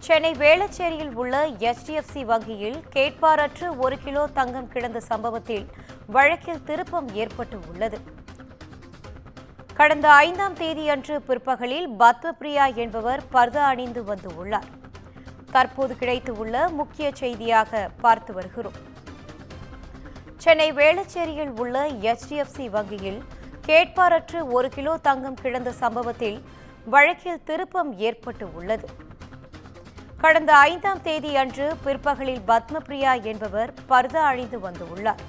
சென்னை வேளச்சேரியில் உள்ள HDFC வங்கியில் கேட்பாரற்று 1 kilo தங்கம் கிடந்த சம்பவத்தில் வழக்கில் திருப்பம் ஏற்பட்டு உள்ளது. கடந்த 5ஆம் தேதியன்று பிற்பகலில் பத்மபிரியா என்பவர் பர்தா அணிந்து வந்துள்ளார். தற்போது கிடைத்துள்ள முக்கிய செய்தியாக பார்த்து வருகிறோம். சென்னை வேளச்சேரியில் உள்ள HDFC வங்கியில் கேட்பாரற்று 1 கிலோ தங்கம் கிடந்த சம்பவத்தில் வழக்கில் திருப்பம் ஏற்பட்டு உள்ளது. கடந்த 5ஆம் தேதியன்று பிற்பகலில் பத்மபிரியா என்பவர் பர்தா அணிந்து வந்துள்ளார்.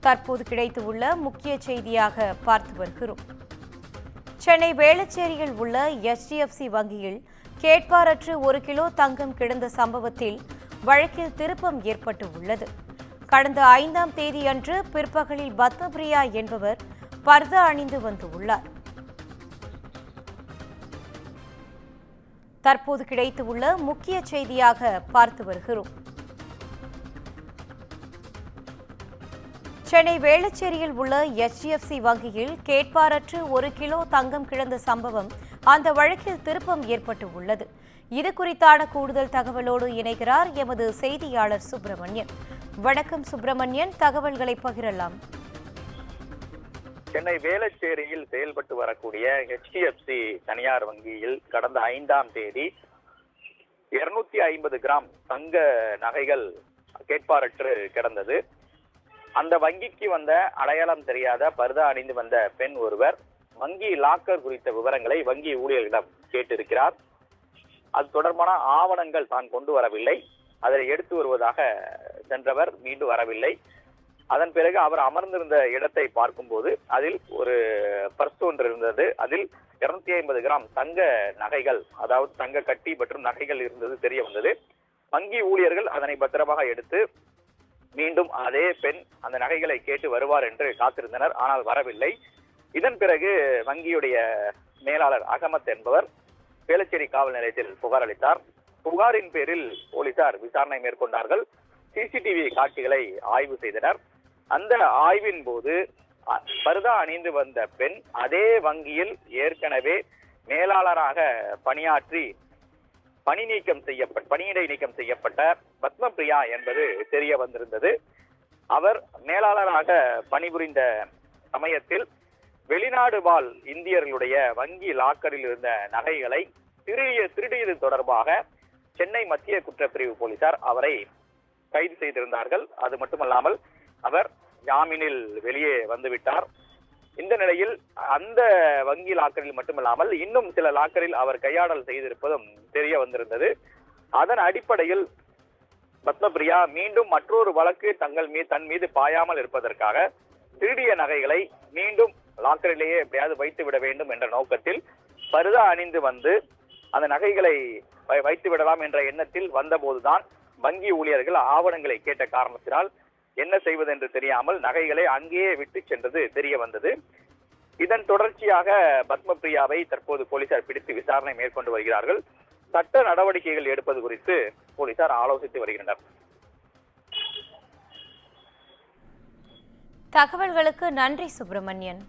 தற்போது கிடைத்துள்ள முக்கிய செய்தியாக பார்த்து வருகிறோம். சென்னை வேளச்சேரியில் உள்ள HDFC வங்கியில் கேட்பாரற்று 1 கிலோ தங்கம் கிடந்த சம்பவத்தில் வழக்கில் திருப்பம் ஏற்பட்டு உள்ளது. கடந்த 5ஆம் தேதியன்று பிற்பகலில் பத்மபிரியா என்பவர் பர்தா அணிந்து வந்துள்ளார். தற்போது கிடைத்துள்ள முக்கிய செய்தியாக பார்த்து வருகிறோம். சென்னை வேளச்சேரியில் உள்ள HDFC வங்கியில் கேட்பாரற்று 1 கிலோ தங்கம் கிடந்த சம்பவம் அந்த வழக்கில் திருப்பம் ஏற்பட்டு உள்ளது. இது குறித்தான கூடுதல் தகவலோடு இணைகிறார் எமது செய்தியாளர் சுப்பிரமணியன். வணக்கம் சுப்பிரமணியன், தகவல்களை பகிரலாம். சென்னை வேளச்சேரியில் செயல்பட்டு வரக்கூடிய HDFC தனியார் வங்கியில் கடந்த 5ஆம் தேதி 250 கிராம் தங்க நகைகள் கேட்பாரற்று கிடந்தது. அந்த வங்கிக்கு வந்த அடையாளம் தெரியாத பர்தா அணிந்து வந்த பெண் ஒருவர் வங்கி லாக்கர் குறித்த விவரங்களை வங்கி ஊழியர்களிடம் கேட்டிருக்கிறார். அது தொடர்பான ஆவணங்கள் தான் கொண்டு வரவில்லை. அதை எடுத்து வருவதாக சென்றவர் மீண்டும் வரவில்லை. அதன் பிறகு அவர் அமர்ந்திருந்த இடத்தை பார்க்கும்போது அதில் ஒரு பர்ஸ் ஒன்று இருந்தது. அதில் 250 கிராம் தங்க நகைகள், அதாவது தங்க கட்டி மற்றும் நகைகள் இருந்தது தெரிய வந்தது. வங்கி ஊழியர்கள் அதனை பத்திரமாக எடுத்து மீண்டும் அதே பெண் அந்த நகைகளை கேட்டு வருவார் என்று காத்திருந்தனர். ஆனால் வரவில்லை. இதன் பிறகு வங்கியுடைய மேலாளர் அகமத் என்பவர் வேளச்சேரி காவல் நிலையத்தில் புகார் அளித்தார். புகாரின் பேரில் போலீசார் விசாரணை மேற்கொண்டார்கள். CCTV காட்சிகளை ஆய்வு செய்தனர். அந்த ஆய்வின் போது பர்தா அணிந்து வந்த பெண் அதே வங்கியில் ஏற்கனவே மேலாளராக பணியாற்றி பணியிடை நீக்கம் செய்யப்பட்ட பத்மபிரியா என்பது தெரிய வந்திருந்தது. அவர் மேலாளராக பணிபுரிந்த சமயத்தில் வெளிநாடு வாழ் இந்தியர்களுடைய வங்கி லாக்கரில் இருந்த நகைகளை திருடியது தொடர்பாக சென்னை மத்திய குற்றப்பிரிவு போலீசார் அவரை கைது செய்திருந்தார்கள். அது மட்டுமல்லாமல் அவர் ஜாமீனில் வெளியே வந்துவிட்டார். இந்த நிலையில் அந்த வங்கி லாக்கரில் மட்டுமல்லாமல் இன்னும் சில லாக்கரில் அவர் கையாடல் செய்திருப்பதும் தெரிய வந்திருந்தது. அதன் அடிப்படையில் பத்மபிரியா மீண்டும் மற்றொரு வழக்கு தன் மீது பாயாமல் இருப்பதற்காக திருடிய நகைகளை மீண்டும் லாக்கரிலேயே எப்படியாவது வைத்து விட வேண்டும் என்ற நோக்கத்தில் பர்தா அணிந்து வந்து அந்த நகைகளை வைத்து விடலாம் என்ற எண்ணத்தில் வந்தபோதுதான் வங்கி ஊழியர்கள் ஆவணங்களை கேட்ட காரணத்தினால் என்ன செய்வது என்று தெரியாமல் நகைகளை அங்கேயே விட்டு சென்றது தெரிய வந்தது. இதன் தொடர்ச்சியாக பத்மபிரியாவை தற்போது போலீசார் பிடித்து விசாரணை மேற்கொண்டு வருகிறார்கள். சட்ட நடவடிக்கைகள் எடுப்பது குறித்து போலீசார் ஆலோசித்து வருகின்றனர். தகவல்களுக்கு நன்றி சுப்பிரமணியன்.